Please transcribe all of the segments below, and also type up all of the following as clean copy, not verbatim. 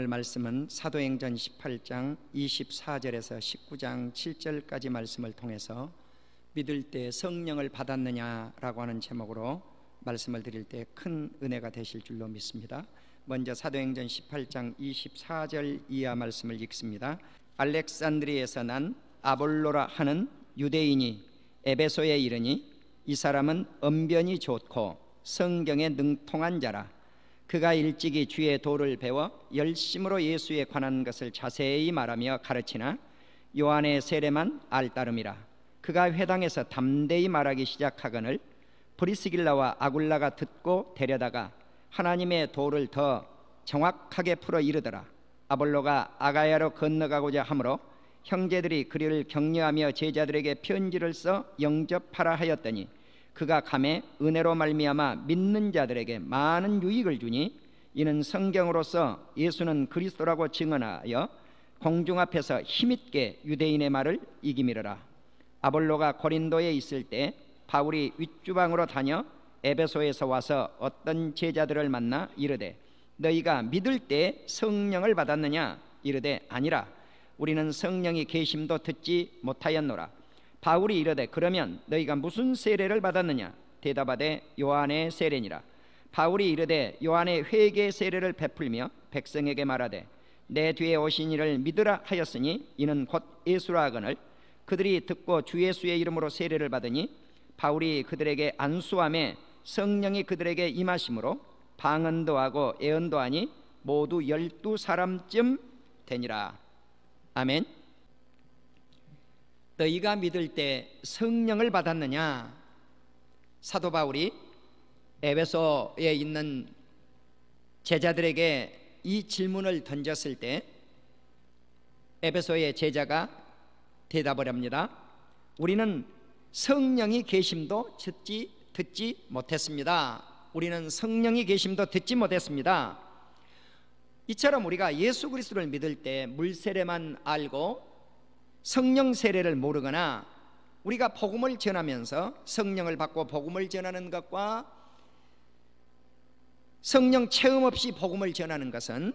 오늘 말씀은 사도행전 18장 24절에서 19장 7절까지 말씀을 통해서 믿을 때 성령을 받았느냐라고 하는 제목으로 말씀을 드릴 때 큰 은혜가 되실 줄로 믿습니다. 먼저 사도행전 18장 24절 이하 말씀을 읽습니다. 알렉산드리에서 난 아볼로라 하는 유대인이 에베소에 이르니 이 사람은 언변이 좋고 성경에 능통한 자라. 그가 일찍이 주의 도를 배워 열심으로 예수에 관한 것을 자세히 말하며 가르치나 요한의 세례만 알따름이라. 그가 회당에서 담대히 말하기 시작하거늘 브리스길라와 아굴라가 듣고 데려다가 하나님의 도를 더 정확하게 풀어 이르더라. 아볼로가 아가야로 건너가고자 하므로 형제들이 그를 격려하며 제자들에게 편지를 써 영접하라 하였더니 그가 감에 은혜로 말미암아 믿는 자들에게 많은 유익을 주니 이는 성경으로서 예수는 그리스도라고 증언하여 공중 앞에서 힘있게 유대인의 말을 이기미르라. 아볼로가 고린도에 있을 때 바울이 윗주방으로 다녀 에베소에서 와서 어떤 제자들을 만나 이르되 너희가 믿을 때 성령을 받았느냐? 이르되 아니라 우리는 성령이 계심도 듣지 못하였노라. 바울이 이르되 그러면 너희가 무슨 세례를 받았느냐? 대답하되 요한의 세례니라. 바울이 이르되 요한의 회개 세례를 베풀며 백성에게 말하되 내 뒤에 오신 이를 믿으라 하였으니 이는 곧 예수라 하거늘 그들이 듣고 주 예수의 이름으로 세례를 받으니 바울이 그들에게 안수함에 성령이 그들에게 임하심으로 방언도 하고 예언도 하니 모두 12사람쯤 되니라. 아멘. 너희가 믿을 때 성령을 받았느냐? 사도 바울이 에베소에 있는 제자들에게 이 질문을 던졌을 때 에베소의 제자가 대답을 합니다. 우리는 성령이 계심도 듣지 못했습니다. 우리는 성령이 계심도 듣지 못했습니다. 이처럼 우리가 예수 그리스도를 믿을 때 물세례만 알고 성령 세례를 모르거나 우리가 복음을 전하면서 성령을 받고 복음을 전하는 것과 성령 체험 없이 복음을 전하는 것은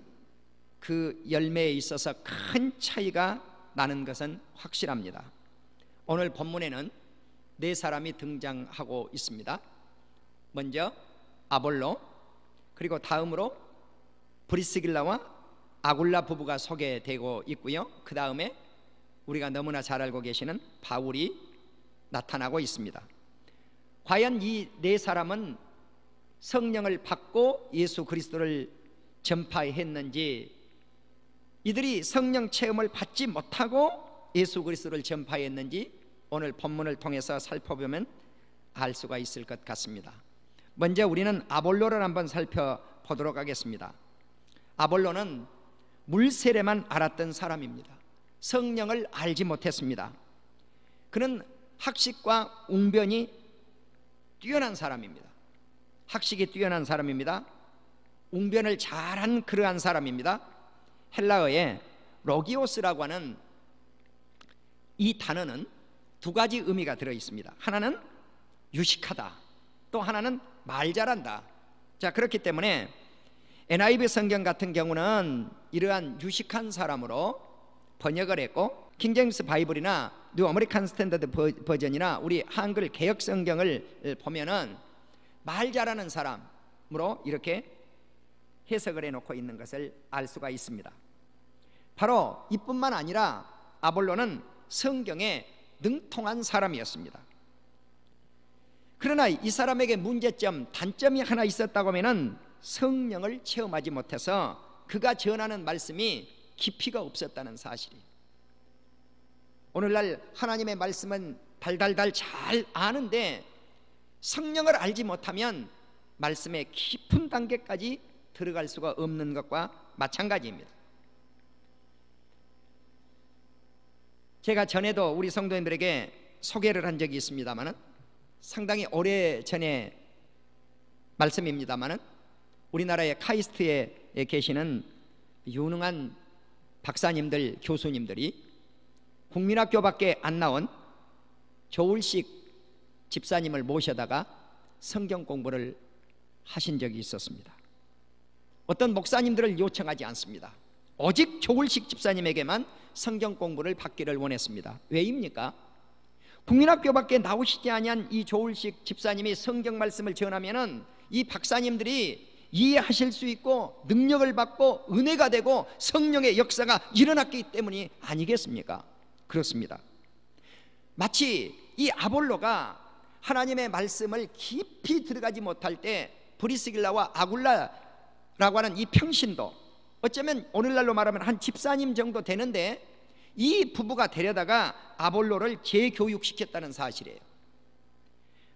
그 열매에 있어서 큰 차이가 나는 것은 확실합니다. 오늘 본문에는 네 사람이 등장하고 있습니다. 먼저 아볼로, 그리고 다음으로 브리스길라와 아굴라 부부가 소개되고 있고요. 그 다음에 우리가 너무나 잘 알고 계시는 바울이 나타나고 있습니다. 과연 이 네 사람은 성령을 받고 예수 그리스도를 전파했는지, 이들이 성령 체험을 받지 못하고 예수 그리스도를 전파했는지 오늘 본문을 통해서 살펴보면 알 수가 있을 것 같습니다. 먼저 우리는 아볼로를 한번 살펴보도록 하겠습니다. 아볼로는 물세례만 알았던 사람입니다. 성령을 알지 못했습니다. 그는 학식과 웅변이 뛰어난 사람입니다. 학식이 뛰어난 사람입니다. 웅변을 잘한 그러한 사람입니다. 헬라어에 로기오스라고 하는 이 단어는 두 가지 의미가 들어 있습니다. 하나는 유식하다, 또 하나는 말 잘한다. 자, 그렇기 때문에 NIV 성경 같은 경우는 이러한 유식한 사람으로 번역을 했고, 킹제임스 바이블이나 뉴 아메리칸 스탠더드 버전이나 우리 한글 개역 성경을 보면은 말 잘하는 사람으로 이렇게 해석을 해놓고 있는 것을 알 수가 있습니다. 바로 이뿐만 아니라 아볼로는 성경에 능통한 사람이었습니다. 그러나 이 사람에게 문제점, 단점이 하나 있었다고 하면은 성령을 체험하지 못해서 그가 전하는 말씀이 깊이가 없었다는 사실이에요. 오늘날 하나님의 말씀은 달달달 잘 아는데 성령을 알지 못하면 말씀의 깊은 단계까지 들어갈 수가 없는 것과 마찬가지입니다. 제가 전에도 우리 성도님들에게 소개를 한 적이 있습니다만은, 상당히 오래전의 말씀입니다만은, 우리나라의 카이스트에 계시는 유능한 박사님들, 교수님들이 국민학교밖에 안 나온 조울식 집사님을 모셔다가 성경 공부를 하신 적이 있었습니다. 어떤 목사님들을 요청하지 않습니다. 오직 조울식 집사님에게만 성경 공부를 받기를 원했습니다. 왜입니까? 국민학교밖에 나오시지 아니한 이 조울식 집사님이 성경 말씀을 전하면은 이 박사님들이 이해하실 수 있고 능력을 받고 은혜가 되고 성령의 역사가 일어났기 때문이 아니겠습니까? 그렇습니다. 마치 이 아볼로가 하나님의 말씀을 깊이 들어가지 못할 때 브리스길라와 아굴라라고 하는 이 평신도, 어쩌면 오늘날로 말하면 한 집사님 정도 되는데 이 부부가 데려다가 아볼로를 재교육시켰다는 사실이에요.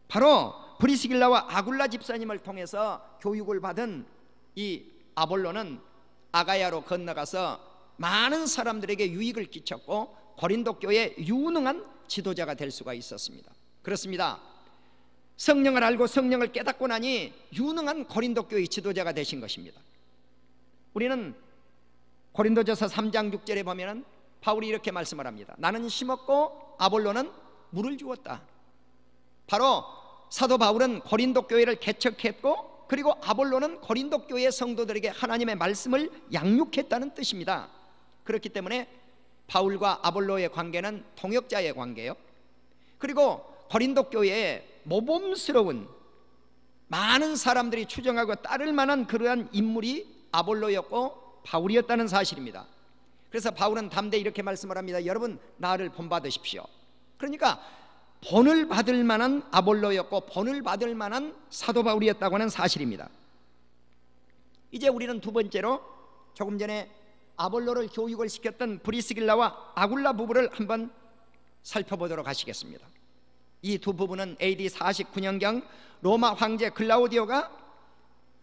바로 브리스길라와 아굴라 집사님을 통해서 교육을 받은 이 아볼로는 아가야로 건너가서 많은 사람들에게 유익을 끼쳤고 고린도 교회의 유능한 지도자가 될 수가 있었습니다. 그렇습니다. 성령을 알고 성령을 깨닫고 나니 유능한 고린도 교회의 지도자가 되신 것입니다. 우리는 고린도전서 3장 6절에 보면 바울이 이렇게 말씀을 합니다. 나는 심었고 아볼로는 물을 주었다. 바로 사도 바울은 고린도 교회를 개척했고, 그리고 아볼로는 고린도 교회 성도들에게 하나님의 말씀을 양육했다는 뜻입니다. 그렇기 때문에 바울과 아볼로의 관계는 동역자의 관계예요. 그리고 고린도 교회에 모범스러운 많은 사람들이 추정하고 따를 만한 그러한 인물이 아볼로였고 바울이었다는 사실입니다. 그래서 바울은 담대히 이렇게 말씀을 합니다. 여러분, 나를 본받으십시오. 그러니까 본을 받을 만한 아볼로였고 본을 받을 만한 사도 바울이었다고 하는 사실입니다. 이제 우리는 두 번째로 조금 전에 아볼로를 교육을 시켰던 브리스길라와 아굴라 부부를 한번 살펴보도록 하시겠습니다. 이 두 부부는 AD 49년경 로마 황제 글라우디오가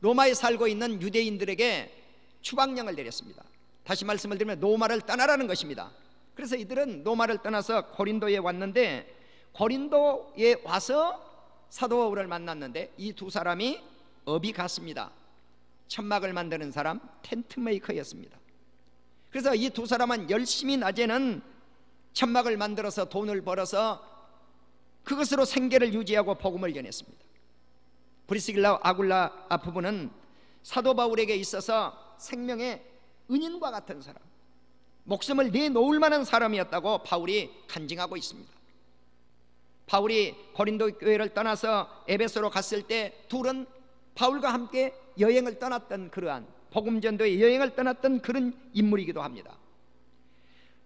로마에 살고 있는 유대인들에게 추방령을 내렸습니다. 다시 말씀을 드리면 로마를 떠나라는 것입니다. 그래서 이들은 로마를 떠나서 고린도에 왔는데, 고린도에 와서 사도 바울을 만났는데 이 두 사람이 업이 같습니다. 천막을 만드는 사람, 텐트 메이커였습니다. 그래서 이 두 사람은 열심히 낮에는 천막을 만들어서 돈을 벌어서 그것으로 생계를 유지하고 복음을 전했습니다. 브리스길라 아굴라 부부는 사도 바울에게 있어서 생명의 은인과 같은 사람, 목숨을 내놓을 만한 사람이었다고 바울이 간증하고 있습니다. 바울이 고린도 교회를 떠나서 에베소로 갔을 때 둘은 바울과 함께 여행을 떠났던, 그러한 복음전도의 여행을 떠났던 그런 인물이기도 합니다.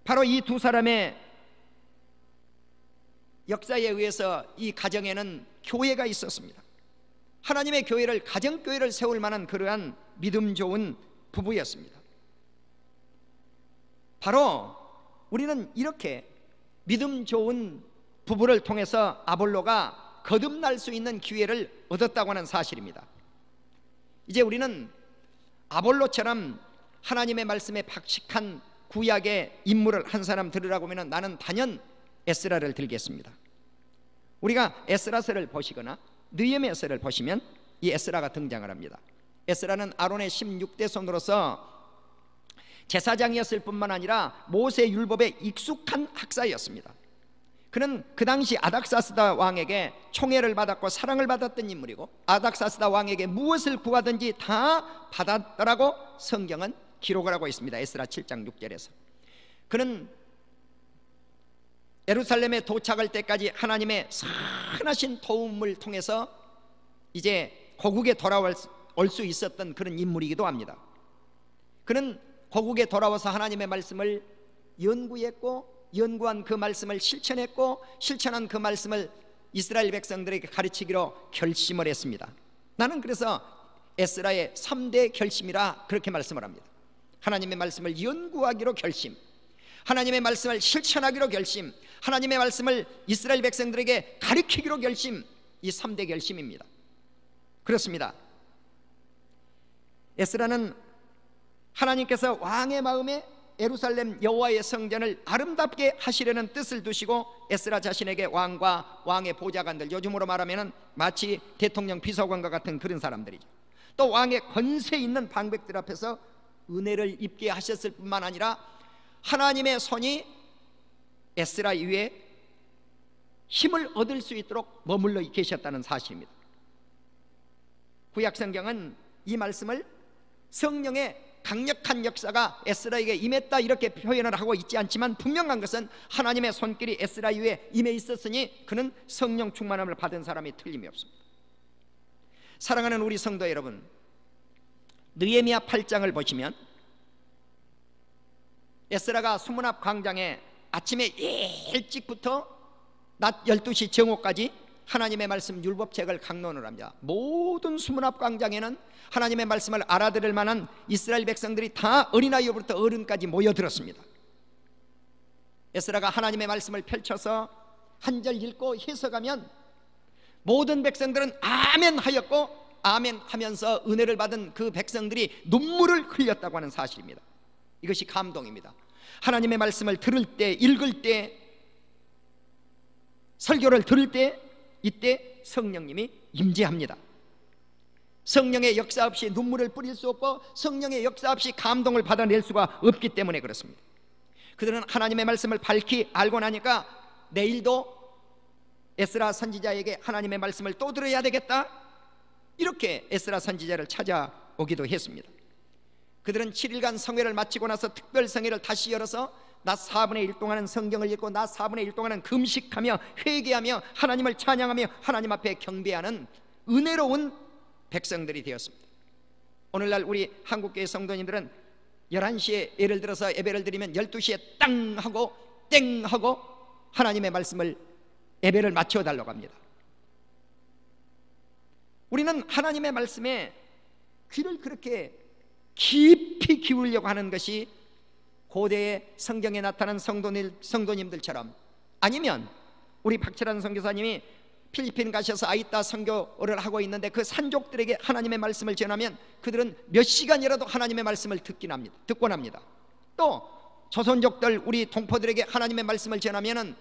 바로 이 두 사람의 역사에 의해서 이 가정에는 교회가 있었습니다. 하나님의 교회를, 가정교회를 세울 만한 그러한 믿음 좋은 부부였습니다. 바로 우리는 이렇게 믿음 좋은 부부를 통해서 아볼로가 거듭날 수 있는 기회를 얻었다고 하는 사실입니다. 이제 우리는 아볼로처럼 하나님의 말씀에 박식한 구약의 인물을 한 사람 들으라고 하면 나는 단연 에스라를 들겠습니다. 우리가 에스라서를 보시거나 느헤미야서를 보시면 이 에스라가 등장을 합니다. 에스라는 아론의 16대 손으로서 제사장이었을 뿐만 아니라 모세 율법에 익숙한 학사였습니다. 그는 그 당시 아닥사스다 왕에게 총애를 받았고 사랑을 받았던 인물이고, 아닥사스다 왕에게 무엇을 구하든지 다 받았더라고 성경은 기록을 하고 있습니다. 에스라 7장 6절에서 그는 예루살렘에 도착할 때까지 하나님의 선하신 도움을 통해서 이제 고국에 돌아올 수 있었던 그런 인물이기도 합니다. 그는 고국에 돌아와서 하나님의 말씀을 연구했고, 연구한 그 말씀을 실천했고, 실천한 그 말씀을 이스라엘 백성들에게 가르치기로 결심을 했습니다. 나는 그래서 에스라의 3대 결심이라 그렇게 말씀을 합니다. 하나님의 말씀을 연구하기로 결심, 하나님의 말씀을 실천하기로 결심, 하나님의 말씀을 이스라엘 백성들에게 가르치기로 결심, 이 3대 결심입니다. 그렇습니다. 에스라는 하나님께서 왕의 마음에 예루살렘 여호와의 성전을 아름답게 하시려는 뜻을 두시고 에스라 자신에게 왕과 왕의 보좌관들, 요즘으로 말하면 마치 대통령 비서관과 같은 그런 사람들이죠. 또 왕의 권세 있는 방백들 앞에서 은혜를 입게 하셨을 뿐만 아니라 하나님의 손이 에스라 위에 힘을 얻을 수 있도록 머물러 계셨다는 사실입니다. 구약 성경은 이 말씀을 성령의 강력한 역사가 에스라에게 임했다 이렇게 표현을 하고 있지 않지만 분명한 것은 하나님의 손길이 에스라 위에 임해 있었으니 그는 성령 충만함을 받은 사람이 틀림이 없습니다. 사랑하는 우리 성도 여러분, 느헤미야 8장을 보시면 에스라가 수문 앞 광장에 아침에 일찍부터 낮 12시 정오까지 하나님의 말씀 율법책을 강론을 합니다. 모든 수문 앞 광장에는 하나님의 말씀을 알아들을 만한 이스라엘 백성들이 다 어린아이부터 어른까지 모여들었습니다. 에스라가 하나님의 말씀을 펼쳐서 한 절 읽고 해석하면 모든 백성들은 아멘 하였고, 아멘 하면서 은혜를 받은 그 백성들이 눈물을 흘렸다고 하는 사실입니다. 이것이 감동입니다. 하나님의 말씀을 들을 때, 읽을 때, 설교를 들을 때, 이때 성령님이 임재합니다. 성령의 역사 없이 눈물을 뿌릴 수 없고 성령의 역사 없이 감동을 받아낼 수가 없기 때문에 그렇습니다. 그들은 하나님의 말씀을 밝히 알고 나니까 내일도 에스라 선지자에게 하나님의 말씀을 또 들어야 되겠다, 이렇게 에스라 선지자를 찾아오기도 했습니다. 그들은 7일간 성회를 마치고 나서 특별 성회를 다시 열어서 낮 4분의 1 동안은 성경을 읽고 낮 4분의 1 동안은 금식하며 회개하며 하나님을 찬양하며 하나님 앞에 경배하는 은혜로운 백성들이 되었습니다. 오늘날 우리 한국교회 성도님들은 11시에 예를 들어서 예배를 드리면 12시에 땅 하고 땡 하고 하나님의 말씀을 예배를 마쳐 달라고 합니다. 우리는 하나님의 말씀에 귀를 그렇게 깊이 기울이려고 하는 것이 고대의 성경에 나타난 성도님들처럼, 아니면 우리 박철환 선교사님이 필리핀 가셔서 아이따 선교를 하고 있는데 그 산족들에게 하나님의 말씀을 전하면 그들은 몇 시간이라도 하나님의 말씀을 듣곤 합니다. 또 조선족들, 우리 동포들에게 하나님의 말씀을 전하면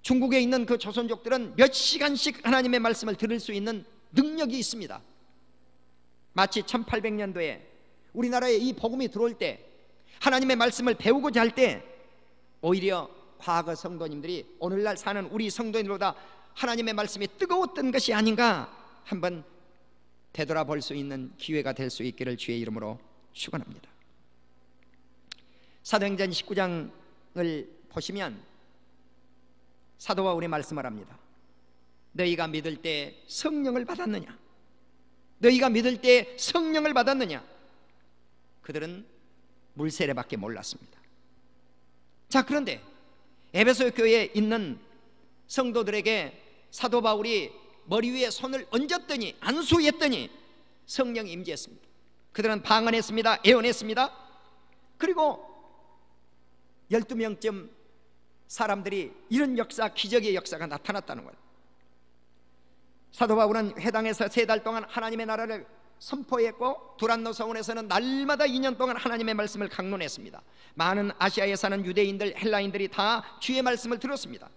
중국에 있는 그 조선족들은 몇 시간씩 하나님의 말씀을 들을 수 있는 능력이 있습니다. 마치 1800년도에 우리나라에 이 복음이 들어올 때, 하나님의 말씀을 배우고자 할 때 오히려 과거 성도님들이 오늘날 사는 우리 성도님들보다 하나님의 말씀이 뜨거웠던 것이 아닌가 한번 되돌아볼 수 있는 기회가 될 수 있기를 주의 이름으로 축원합니다. 사도행전 19장을 보시면 사도 바울이 말씀을 합니다. 너희가 믿을 때 성령을 받았느냐? 너희가 믿을 때 성령을 받았느냐? 그들은 물세례밖에 몰랐습니다. 자, 그런데 에베소 교회에 있는 성도들에게 사도 바울이 머리 위에 손을 얹었더니, 안수했더니 성령이 임재했습니다. 그들은 방언했습니다. 예언했습니다. 그리고 12명쯤 사람들이 이런 역사, 기적의 역사가 나타났다는 거예요. 사도 바울은 회당에서 3달 동안 하나님의 나라를 선포했고, 두란노 서원에서는 날마다 2년 동안 하나님의 말씀을 강론했습니다. 많은 아시아에 사는 유대인들, 헬라인들이 다 주의 말씀을 들었습니다.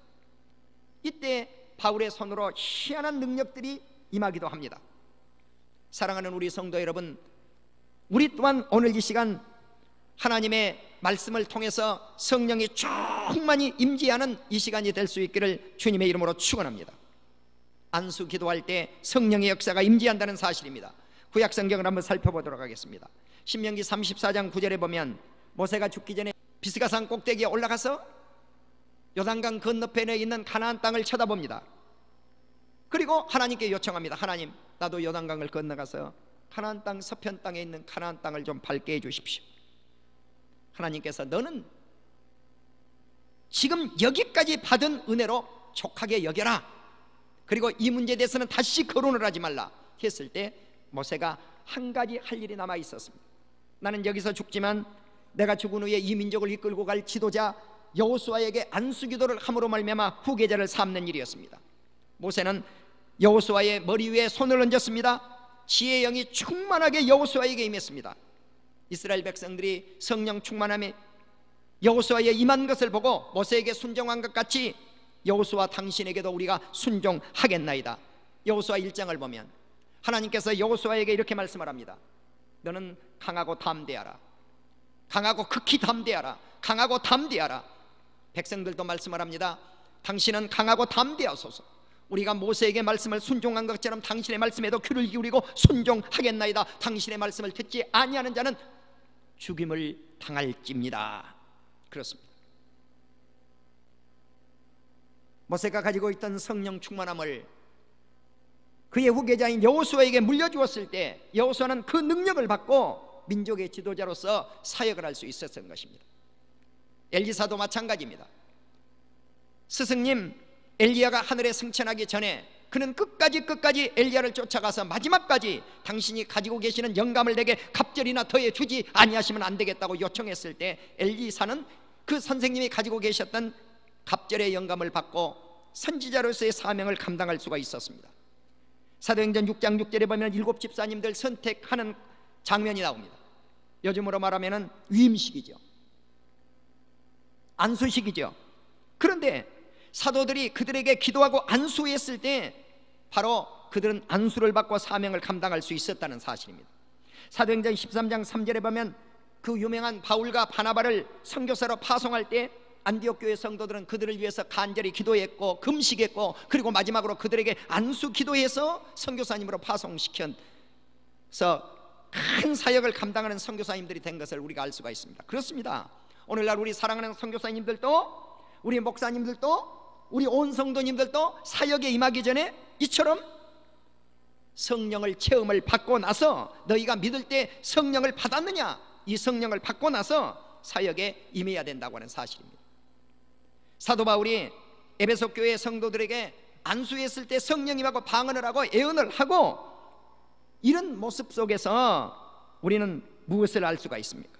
이때 바울의 손으로 희한한 능력들이 임하기도 합니다. 사랑하는 우리 성도 여러분, 우리 또한 오늘 이 시간 하나님의 말씀을 통해서 성령이 충만히 임재하는 이 시간이 될 수 있기를 주님의 이름으로 축원합니다. 안수 기도할 때 성령의 역사가 임재한다는 사실입니다. 구약 성경을 한번 살펴보도록 하겠습니다. 신명기 34장 9절에 보면 모세가 죽기 전에 비스가산 꼭대기에 올라가서 요단강 건너편에 있는 가나안 땅을 쳐다봅니다. 그리고 하나님께 요청합니다. 하나님, 나도 요단강을 건너가서 가나안 땅, 서편 땅에 있는 가나안 땅을 좀 밟게 해주십시오. 하나님께서 너는 지금 여기까지 받은 은혜로 족하게 여겨라. 그리고 이 문제에 대해서는 다시 거론을 하지 말라 했을 때 모세가 한 가지 할 일이 남아 있었습니다. 나는 여기서 죽지만 내가 죽은 후에 이 민족을 이끌고 갈 지도자 여호수아에게 안수기도를 함으로 말미암아 후계자를 삼는 일이었습니다. 모세는 여호수아의 머리 위에 손을 얹었습니다. 지혜의 영이 충만하게 여호수아에게 임했습니다. 이스라엘 백성들이 성령 충만함에 여호수아에 임한 것을 보고 모세에게 순종한 것 같이 여호수아 당신에게도 우리가 순종하겠나이다. 여호수아 1장을 보면 하나님께서 여호수아에게 이렇게 말씀을 합니다. 너는 강하고 담대하라. 강하고 극히 담대하라. 강하고 담대하라. 백성들도 말씀을 합니다. 당신은 강하고 담대하소서. 우리가 모세에게 말씀을 순종한 것처럼 당신의 말씀에도 귀를 기울이고 순종하겠나이다. 당신의 말씀을 듣지 아니하는 자는 죽임을 당할지입니다. 그렇습니다. 모세가 가지고 있던 성령 충만함을 그의 후계자인 여호수아에게 물려주었을 때 여호수아는 그 능력을 받고 민족의 지도자로서 사역을 할 수 있었던 것입니다. 엘리사도 마찬가지입니다. 스승님 엘리야가 하늘에 승천하기 전에 그는 끝까지 엘리야를 쫓아가서 마지막까지 당신이 가지고 계시는 영감을 내게 갑절이나 더해 주지 아니하시면 안 되겠다고 요청했을 때 엘리사는 그 선생님이 가지고 계셨던 갑절의 영감을 받고 선지자로서의 사명을 감당할 수가 있었습니다. 사도행전 6장 6절에 보면 7 집사님들 선택하는 장면이 나옵니다. 요즘으로 말하면 위임식이죠. 안수식이죠. 그런데 사도들이 그들에게 기도하고 안수했을 때 바로 그들은 안수를 받고 사명을 감당할 수 있었다는 사실입니다. 사도행전 13장 3절에 보면 그 유명한 바울과 바나바를 선교사로 파송할 때 안디옥 교회 성도들은 그들을 위해서 간절히 기도했고 금식했고 그리고 마지막으로 그들에게 안수 기도해서 선교사님으로 파송시켜서 큰 사역을 감당하는 선교사님들이 된 것을 우리가 알 수가 있습니다. 그렇습니다. 오늘날 우리 사랑하는 선교사님들도 우리 목사님들도 우리 온 성도님들도 사역에 임하기 전에 이처럼 성령을 체험을 받고 나서 너희가 믿을 때 성령을 받았느냐, 이 성령을 받고 나서 사역에 임해야 된다고 하는 사실입니다. 사도 바울이 에베소 교회 성도들에게 안수했을 때 성령님하고 방언을 하고 예언을 하고 이런 모습 속에서 우리는 무엇을 알 수가 있습니까?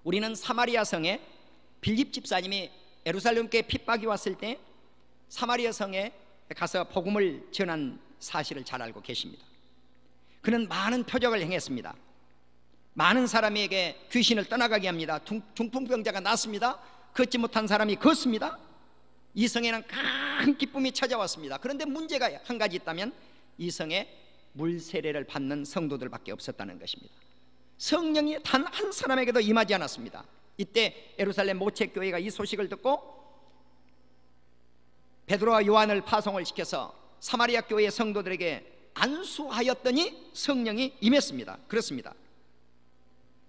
우리는 사마리아 성에 빌립 집사님이 예루살렘께 핍박이 왔을 때 사마리아 성에 가서 복음을 전한 사실을 잘 알고 계십니다. 그는 많은 표적을 행했습니다. 많은 사람에게 귀신을 떠나가게 합니다. 중풍병자가 낫습니다. 걷지 못한 사람이 걷습니다. 이 성에는 큰 기쁨이 찾아왔습니다. 그런데 문제가 한 가지 있다면 이 성에 물 세례를 받는 성도들밖에 없었다는 것입니다. 성령이 단 한 사람에게도 임하지 않았습니다. 이때 예루살렘 모체교회가 이 소식을 듣고 베드로와 요한을 파송을 시켜서 사마리아 교회의 성도들에게 안수하였더니 성령이 임했습니다. 그렇습니다.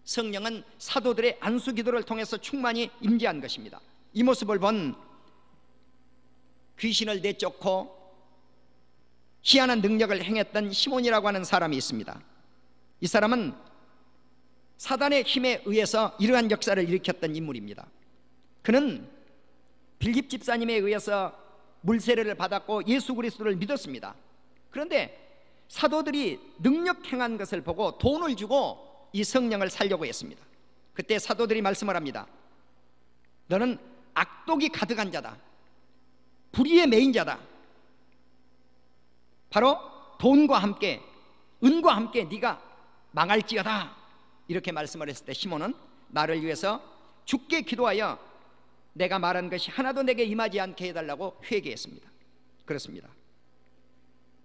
성령은 사도들의 안수 기도를 통해서 충만히 임재한 것입니다. 이 모습을 본 귀신을 내쫓고 희한한 능력을 행했던 시몬이라고 하는 사람이 있습니다. 이 사람은 사단의 힘에 의해서 이러한 역사를 일으켰던 인물입니다. 그는 빌립 집사님에 의해서 물세례를 받았고 예수 그리스도를 믿었습니다. 그런데 사도들이 능력 행한 것을 보고 돈을 주고 이 성령을 살려고 했습니다. 그때 사도들이 말씀을 합니다. 너는 악독이 가득한 자다, 불의의 메인 자다. 바로 돈과 함께 은과 함께 네가 망할지어다, 이렇게 말씀을 했을 때 시몬은 나를 위해서 주께 기도하여 내가 말한 것이 하나도 내게 임하지 않게 해달라고 회개했습니다. 그렇습니다.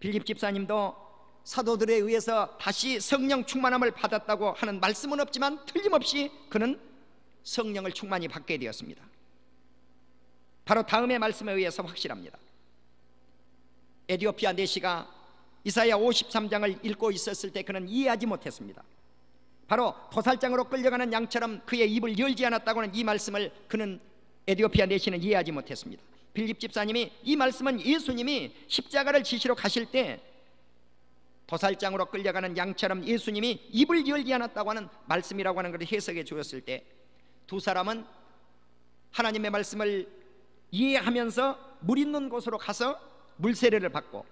빌립 집사님도 사도들에 의해서 다시 성령 충만함을 받았다고 하는 말씀은 없지만 틀림없이 그는 성령을 충만히 받게 되었습니다. 바로 다음의 말씀에 의해서 확실합니다. 에디오피아 내시가 이사야 53장을 읽고 있었을 때 그는 이해하지 못했습니다. 바로 도살장으로 끌려가는 양처럼 그의 입을 열지 않았다고 하는 이 말씀을 그는 에디오피아 내시는 이해하지 못했습니다. 빌립 집사님이 이 말씀은 예수님이 십자가를 지시러 가실 때 도살장으로 끌려가는 양처럼 예수님이 입을 열지 않았다고 하는 말씀이라고 하는 것을 해석해 주었을 때 두 사람은 하나님의 말씀을 이해하면서 물 있는 곳으로 가서 물세례를 받고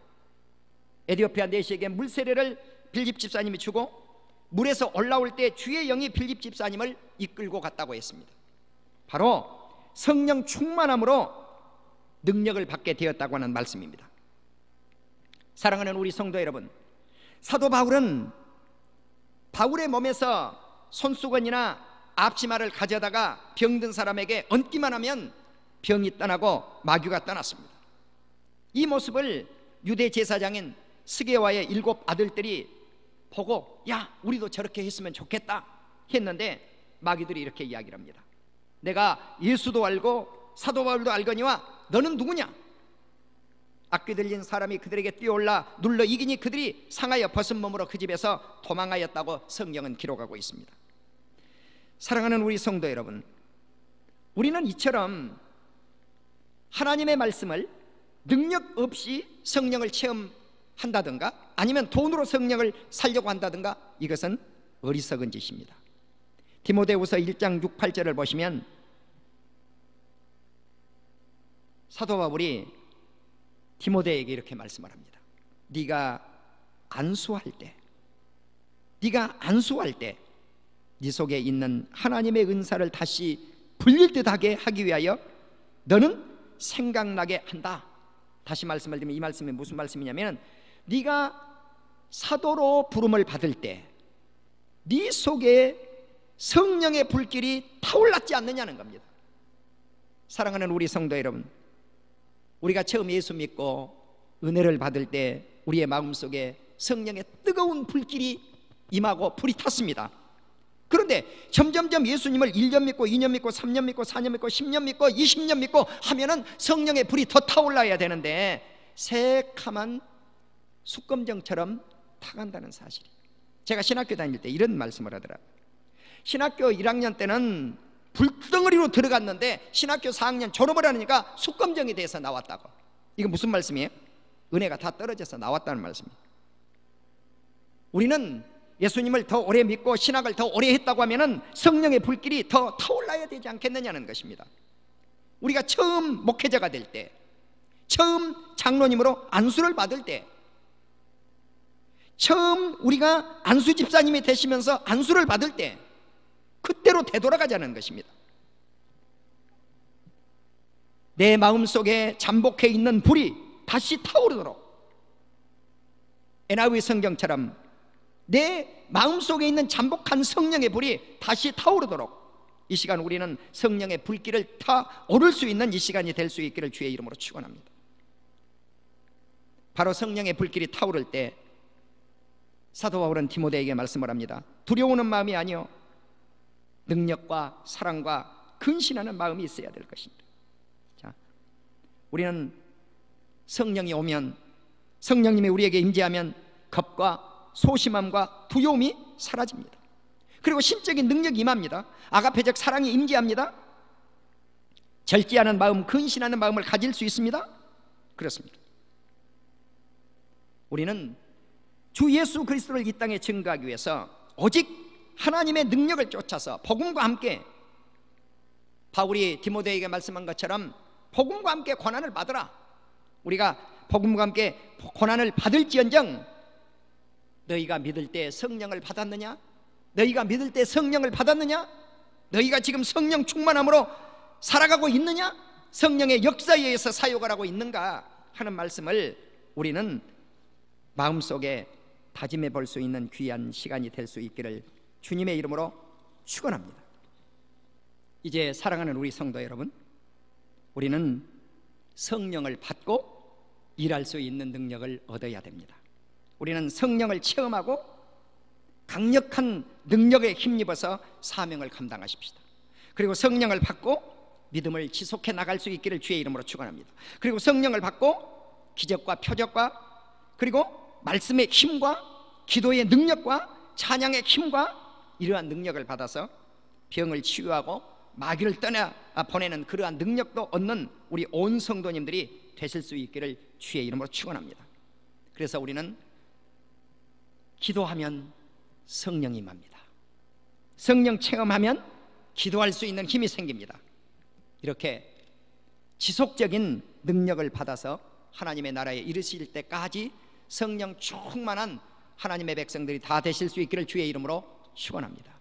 에디오피아 내시에게 물세례를 빌립 집사님이 주고 물에서 올라올 때 주의 영이 빌립 집사님을 이끌고 갔다고 했습니다. 바로 성령 충만함으로 능력을 받게 되었다고 하는 말씀입니다. 사랑하는 우리 성도 여러분, 사도 바울은 바울의 몸에서 손수건이나 앞치마를 가져다가 병든 사람에게 얹기만 하면 병이 떠나고 마귀가 떠났습니다. 이 모습을 유대 제사장인 스게와의 7 아들들이 보고 야, 우리도 저렇게 했으면 좋겠다 했는데 마귀들이 이렇게 이야기를 합니다. 내가 예수도 알고 사도 바울도 알거니와 너는 누구냐? 악귀 들린 사람이 그들에게 뛰어올라 눌러 이기니 그들이 상하여 벗은 몸으로 그 집에서 도망하였다고 성경은 기록하고 있습니다. 사랑하는 우리 성도 여러분, 우리는 이처럼 하나님의 말씀을 능력 없이 성령을 체험한다든가 아니면 돈으로 성령을 살려고 한다든가, 이것은 어리석은 짓입니다. 디모데후서 1장 6, 8절을 보시면 사도 바울이 디모데에게 이렇게 말씀을 합니다. 네가 안수할 때 네 속에 있는 하나님의 은사를 다시 불릴 듯하게 하기 위하여 너는 생각나게 한다. 다시 말씀을 드리면 이 말씀이 무슨 말씀이냐면, 네가 사도로 부름을 받을 때 네 속에 성령의 불길이 타올랐지 않느냐는 겁니다. 사랑하는 우리 성도 여러분, 우리가 처음 예수 믿고 은혜를 받을 때 우리의 마음속에 성령의 뜨거운 불길이 임하고 불이 탔습니다. 그런데 점점점 예수님을 1년 믿고 2년 믿고 3년 믿고 4년 믿고 10년 믿고 20년 믿고 하면은 성령의 불이 더 타올라야 되는데 새카만 숯검정처럼 타간다는 사실이, 제가 신학교 다닐 때 이런 말씀을 하더라고요. 신학교 1학년 때는 불덩어리로 들어갔는데 신학교 4학년 졸업을 하니까 숯검정이 돼서 나왔다고. 이거 무슨 말씀이에요? 은혜가 다 떨어져서 나왔다는 말씀이에요. 우리는 예수님을 더 오래 믿고 신학을 더 오래 했다고 하면은 성령의 불길이 더 타올라야 되지 않겠느냐는 것입니다. 우리가 처음 목회자가 될 때, 처음 장로님으로 안수를 받을 때, 처음 우리가 안수 집사님이 되시면서 안수를 받을 때, 그때로 되돌아가자는 것입니다. 내 마음속에 잠복해 있는 불이 다시 타오르도록, NIV 성경처럼 내 마음속에 있는 잠복한 성령의 불이 다시 타오르도록 이 시간 우리는 성령의 불길을 타오를 수 있는 이 시간이 될 수 있기를 주의 이름으로 축원합니다. 바로 성령의 불길이 타오를 때 사도 바울은 디모데에게 말씀을 합니다. 두려워하는 마음이 아니요 능력과 사랑과 근신하는 마음이 있어야 될 것입니다. 자, 우리는 성령이 오면, 성령님이 우리에게 임재하면 겁과 소심함과 두려움이 사라집니다. 그리고 심적인 능력이 임합니다. 아가페적 사랑이 임재합니다. 절제하는 마음, 근신하는 마음을 가질 수 있습니다. 그렇습니다. 우리는 주 예수 그리스도를 이 땅에 증거하기 위해서 오직 하나님의 능력을 쫓아서 복음과 함께, 바울이 디모데에게 말씀한 것처럼 복음과 함께 고난을 받으라. 우리가 복음과 함께 고난을 받을지언정 너희가 믿을 때 성령을 받았느냐? 너희가 믿을 때 성령을 받았느냐? 너희가 지금 성령 충만함으로 살아가고 있느냐? 성령의 역사에 의해서 사역을 하고 있는가? 하는 말씀을 우리는 마음속에 다짐해 볼 수 있는 귀한 시간이 될 수 있기를 주님의 이름으로 축원합니다. 이제 사랑하는 우리 성도 여러분, 우리는 성령을 받고 일할 수 있는 능력을 얻어야 됩니다. 우리는 성령을 체험하고 강력한 능력에 힘입어서 사명을 감당하십시다. 그리고 성령을 받고 믿음을 지속해 나갈 수 있기를 주의 이름으로 축원합니다. 그리고 성령을 받고 기적과 표적과 그리고 말씀의 힘과 기도의 능력과 찬양의 힘과 이러한 능력을 받아서 병을 치유하고 마귀를 떠나 보내는 그러한 능력도 얻는 우리 온 성도님들이 되실 수 있기를 주의 이름으로 축원합니다. 그래서 우리는 기도하면 성령이 임합니다. 성령 체험하면 기도할 수 있는 힘이 생깁니다. 이렇게 지속적인 능력을 받아서 하나님의 나라에 이르실 때까지 성령 충만한 하나님의 백성들이 다 되실 수 있기를 주의 이름으로 축원합니다.